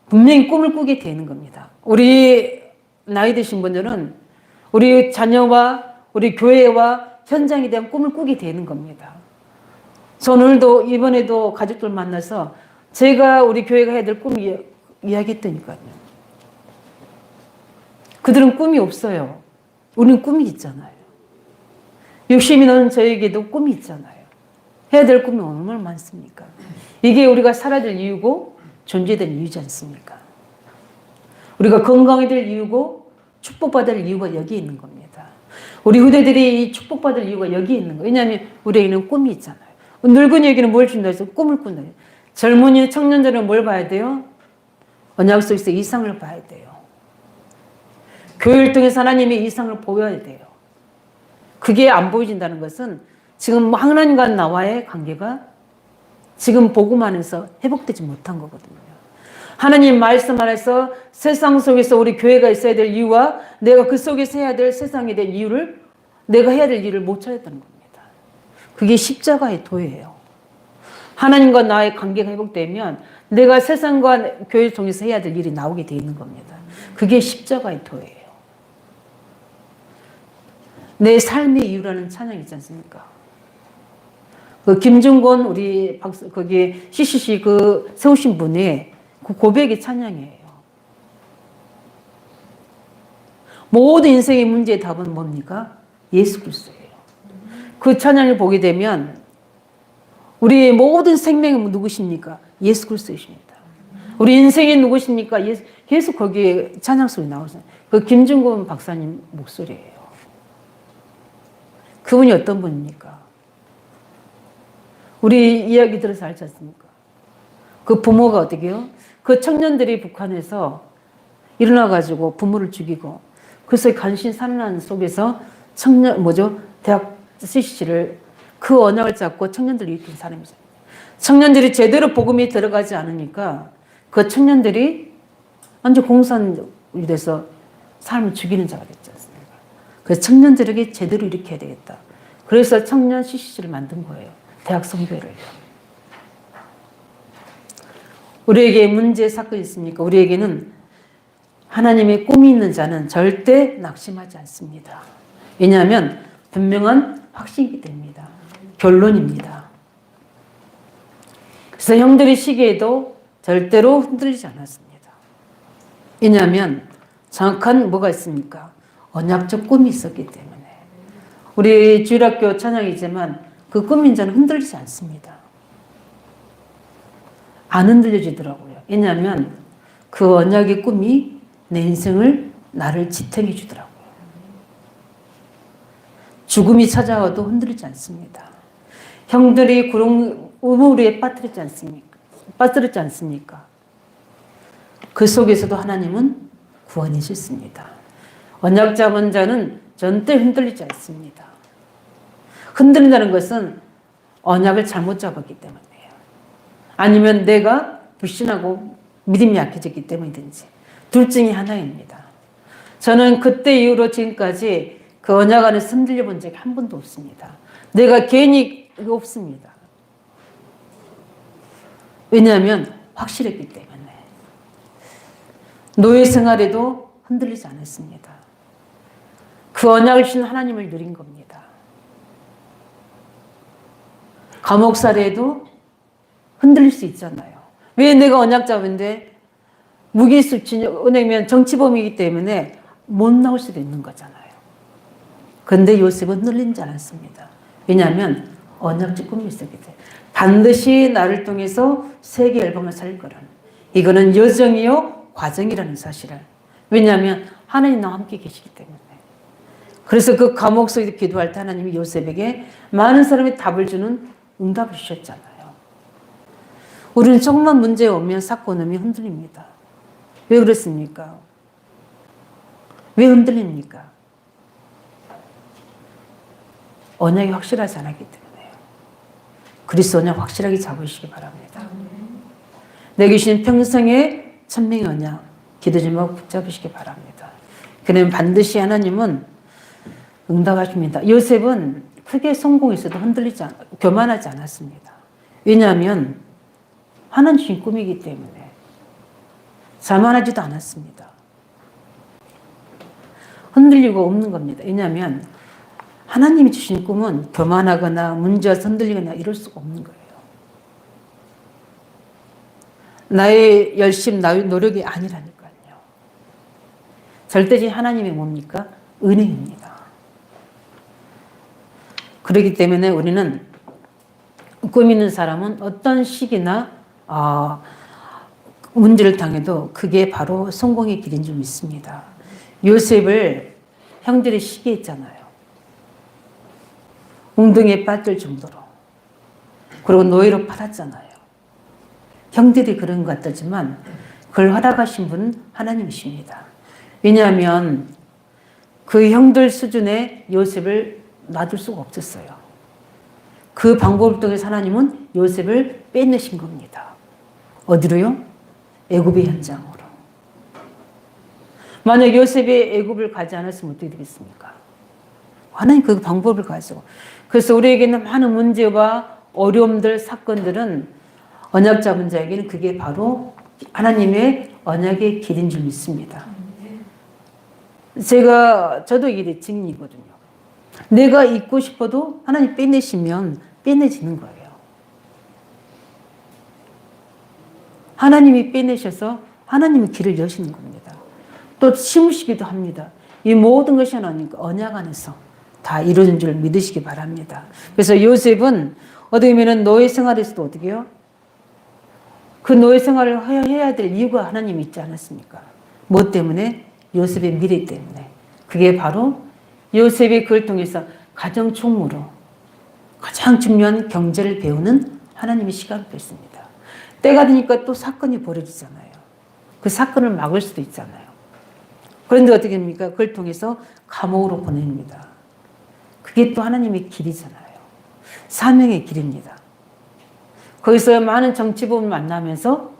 분명히 꿈을 꾸게 되는 겁니다. 우리 나이 드신 분들은 우리 자녀와 우리 교회와 현장에 대한 꿈을 꾸게 되는 겁니다. 저 오늘도 이번에도 가족들 만나서 제가 우리 교회가 해야 될 꿈 이야기했다니까요. 그들은 꿈이 없어요. 우리는 꿈이 있잖아요. 욕심이 나는 저에게도 꿈이 있잖아요. 해야 될 꿈이 얼마나 많습니까? 이게 우리가 살아야 될 이유고 존재해야 될 이유지 않습니까? 우리가 건강해야 될 이유고 축복받을 이유가 여기에 있는 겁니다. 우리 후대들이 이 축복받을 이유가 여기에 있는 거예요. 왜냐하면 우리에게는 꿈이 있잖아요. 늙은이에게는 뭘 준다 해서 꿈을 꾼다. 젊은이, 청년들은 뭘 봐야 돼요? 언약 속에서 이상을 봐야 돼요. 교회를 통해서 하나님의 이상을 보여야 돼요. 그게 안 보여진다는 것은 지금 하나님과 나와의 관계가 지금 복음 안에서 회복되지 못한 거거든요. 하나님 말씀 안에서 세상 속에서 우리 교회가 있어야 될 이유와 내가 그 속에서 해야 될 세상에 대한 이유를 내가 해야 될 일을 못 찾았다는 겁니다. 그게 십자가의 도예요. 하나님과 나의 관계가 회복되면 내가 세상과 교회 통해서 해야 될 일이 나오게 되어 있는 겁니다. 그게 십자가의 도예요. 내 삶의 이유라는 찬양이 있지 않습니까? 그 김중곤 우리 거기 CCC 그 세우신 분이 그 고백의 찬양이에요. 모든 인생의 문제의 답은 뭡니까? 예수 그리스도예요. 그 찬양을 보게 되면 우리의 모든 생명은 누구십니까? 예수 그리스도이십니다. 우리 인생이 누구십니까? 계속 거기에 찬양 소리 나오잖아요. 그 김중곤 박사님 목소리예요. 그분이 어떤 분입니까? 우리 이야기 들어서 알지 않습니까? 그 부모가 어떻게 해요? 그 청년들이 북한에서 일어나가지고 부모를 죽이고 그래서 간신 산란 속에서 대학 CCC를 그 언약을 잡고 청년들을 일으킨 사람이죠. 청년들이 제대로 복음이 들어가지 않으니까 그 청년들이 완전 공산이 돼서 사람을 죽이는 자가 됐지 않습니까? 그래서 청년들에게 제대로 일으켜야 되겠다. 그래서 청년 CCC를 만든 거예요. 대학 선교회를요. 우리에게 문제 사건이 있습니까? 우리에게는 하나님의 꿈이 있는 자는 절대 낙심하지 않습니다. 왜냐하면 분명한 확신이기 때문입니다. 결론입니다. 그래서 형들이 시기에도 절대로 흔들리지 않았습니다. 왜냐하면 정확한 뭐가 있습니까? 언약적 꿈이 있었기 때문에. 우리 주일학교 찬양이지만 그 꿈인 자는 흔들리지 않습니다. 안 흔들려지더라고요. 왜냐하면 그 언약의 꿈이 내 인생을 나를 지탱해 주더라고요. 죽음이 찾아와도 흔들리지 않습니다. 형들이 우물에 빠뜨리지 않습니까? 그 속에서도 하나님은 구원해 주십니다. 언약 잡은 자는 절대 흔들리지 않습니다. 흔들린다는 것은 언약을 잘못 잡았기 때문이에요. 아니면 내가 불신하고 믿음이 약해졌기 때문이든지 둘 중에 하나입니다. 저는 그때 이후로 지금까지 그 언약 안에서 흔들려 본 적이 한 번도 없습니다. 내가 괜히 없습니다. 왜냐하면 확실했기 때문에. 노예 생활에도 흔들리지 않았습니다. 그 언약을 주신 하나님을 누린 겁니다. 감옥살이에도 흔들릴 수 있잖아요. 왜 내가 언약 잡은데 은행면 정치범이기 때문에 못 나올 수도 있는 거잖아요. 그런데 요셉은 흔들리지 않았습니다. 왜냐하면 언약적 꿈이 있었기 때문에 반드시 나를 통해서 세계 열방을 살릴 거라는 이거는 여정이요 과정이라는 사실을 왜냐하면 하나님 나와 함께 계시기 때문에 그래서 그 감옥 속에서 기도할 때 하나님이 요셉에게 많은 사람이 답을 주는 응답을 주셨잖아요. 우리는 조금만 문제 오면 사건 오면 흔들립니다. 왜 그렇습니까? 왜 흔들립니까? 언약이 확실하지 않았기 때문에요. 그리스도 언약 확실하게 잡으시기 바랍니다. 내게 주신 평생의 천명의 언약 기도 좀 하고 붙잡으시기 바랍니다. 그러면 반드시 하나님은 응답하십니다. 요셉은 크게 성공했어도 교만하지 않았습니다. 왜냐하면 하나님 주신 꿈이기 때문에 자만하지도 않았습니다. 흔들리고 없는 겁니다. 왜냐하면 하나님이 주신 꿈은 교만하거나 문제와서 흔들리거나 이럴 수가 없는 거예요. 나의 열심, 나의 노력이 아니라니까요. 절대적인 하나님의 뭡니까? 은혜입니다. 그렇기 때문에 우리는 꿈 있는 사람은 어떤 시기나 문제를 당해도 그게 바로 성공의 길인 줄 믿습니다. 요셉을 형들이 시기했잖아요. 웅덩이에 빠질 정도로. 그리고 노예로 팔았잖아요. 형들이 그런 것 같지만 그걸 허락하신 분은 하나님이십니다. 왜냐하면 그 형들 수준의 요셉을 놔둘 수가 없었어요. 그 방법을 통해서 하나님은 요셉을 빼내신 겁니다. 어디로요? 애굽의 현장으로. 만약 요셉이 애굽을 가지 않았으면 어떻게 되겠습니까? 하나님 그 방법을 가지고. 그래서 우리에게는 많은 문제와 어려움들, 사건들은 언약 잡은 자에게는 그게 바로 하나님의 언약의 길인 줄 믿습니다. 저도 이게 증인이거든요. 내가 있고 싶어도 하나님 빼내시면 빼내지는 거예요. 하나님이 빼내셔서 하나님의 길을 여시는 겁니다. 또 심으시기도 합니다. 이 모든 것이 하나님 언약 안에서 다 이루어진 줄 믿으시기 바랍니다. 그래서 요셉은 어떻게 보면 노예 생활에서도 어떻게 해요? 그 노예 생활을 해야 될 이유가 하나님이 있지 않았습니까? 뭐 때문에? 요셉의 미래 때문에. 그게 바로 요셉이 그걸 통해서 가정 총무로 가장 중요한 경제를 배우는 하나님의 시간을 뺐습니다. 때가 되니까 또 사건이 벌어지잖아요. 그 사건을 막을 수도 있잖아요. 그런데 어떻게 합니까? 그걸 통해서 감옥으로 보냅니다. 그게 또 하나님의 길이잖아요. 사명의 길입니다. 거기서 많은 정치범을 만나면서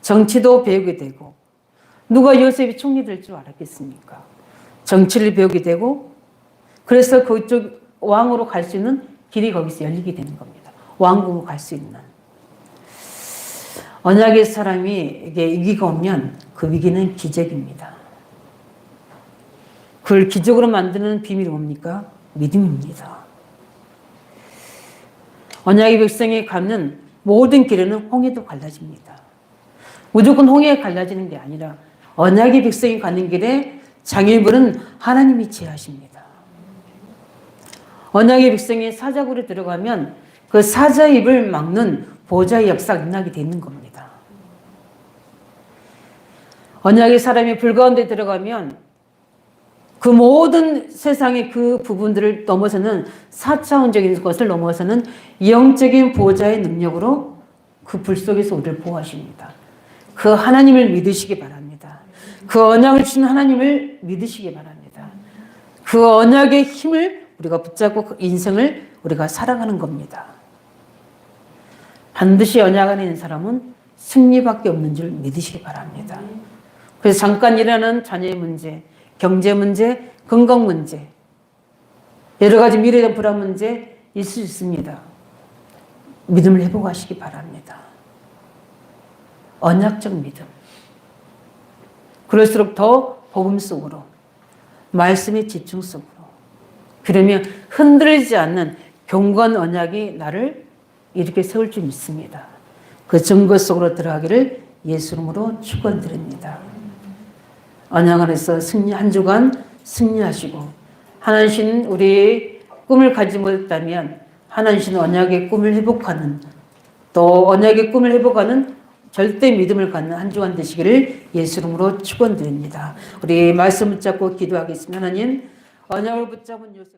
정치도 배우게 되고, 누가 요셉이 총리 될 줄 알았겠습니까? 정치를 배우게 되고, 그래서 그쪽 왕으로 갈 수 있는 길이 거기서 열리게 되는 겁니다. 왕궁으로 갈 수 있는. 언약의 사람이 이게 위기가 오면 그 위기는 기적입니다. 그걸 기적으로 만드는 비밀이 뭡니까? 믿음입니다. 언약의 백성이 가는 모든 길에는 홍해도 갈라집니다. 무조건 홍해가 갈라지는 게 아니라 언약의 백성이 가는 길에 장애물은 하나님이 제하십니다. 언약의 백성이 사자굴에 들어가면 그 사자 입을 막는 보좌의 역사가 일어나게 되는 겁니다. 언약의 사람이 불 가운데 들어가면 그 모든 세상의 그 부분들을 넘어서는 4차원적인 것을 넘어서는 영적인 보좌의 능력으로 그 불 속에서 우리를 보호하십니다. 그 하나님을 믿으시기 바랍니다. 그 언약을 주신 하나님을 믿으시기 바랍니다. 그 언약의 힘을 우리가 붙잡고 그 인생을 우리가 살아가는 겁니다. 반드시 언약 안에 있는 사람은 승리밖에 없는 줄 믿으시기 바랍니다. 그래서 잠깐 일어나는 자녀의 문제, 경제 문제, 건강 문제, 여러 가지 미래에 대한 불안 문제 있을 수 있습니다. 믿음을 회복하시기 바랍니다. 언약적 믿음. 그럴수록 더 복음 속으로, 말씀의 집중 속으로. 그러면 흔들리지 않는 경건 언약이 나를 이렇게 세울 줄 믿습니다. 그 증거 속으로 들어가기를 예수 이름으로 축원드립니다. 언약 안에서 한 주간 승리하시고, 하나님 우리의 꿈을 가지지 못했다면 하나님 언약의 꿈을 회복하는, 또 언약의 꿈을 회복하는 절대 믿음을 갖는 한 주간 되시기를 예수 이름으로 축원드립니다. 우리 말씀 붙잡고 기도하겠습니다. 하나님, 언약을 붙잡은 요셉